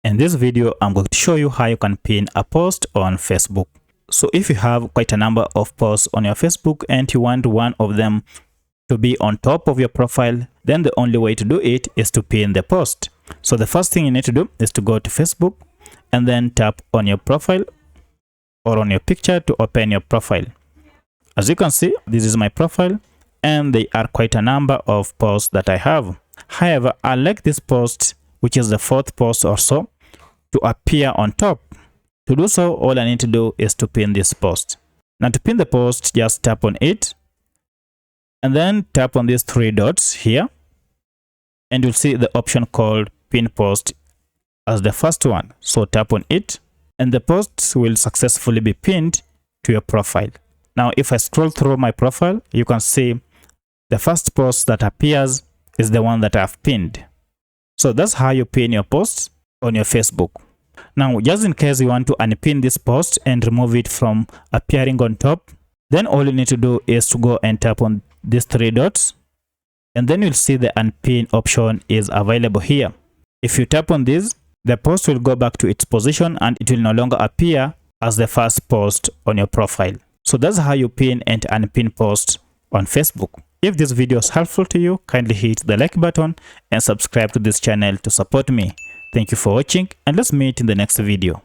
In this video, I'm going to show you how you can pin a post on Facebook. So if you have quite a number of posts on your Facebook and you want one of them to be on top of your profile, then the only way to do it is to pin the post. So the first thing you need to do is to go to Facebook and then tap on your profile or on your picture to open your profile. As you can see, this is my profile and there are quite a number of posts that I have. However, I like this post, which is the fourth post or so, to appear on top. To do so, all I need to do is to pin this post. Now to pin the post, just tap on it and then tap on these three dots here and you'll see the option called pin post as the first one. So tap on it and the post will successfully be pinned to your profile. Now if I scroll through my profile, you can see the first post that appears is the one that I've pinned. So that's how you pin your posts on your Facebook. Now, just in case you want to unpin this post and remove it from appearing on top, then all you need to do is to go and tap on these three dots and then you'll see the unpin option is available here. If you tap on this, the post will go back to its position and it will no longer appear as the first post on your profile. So that's how you pin and unpin posts on Facebook. If this video is helpful to you, kindly hit the like button and subscribe to this channel to support me. Thank you for watching and let's meet in the next video.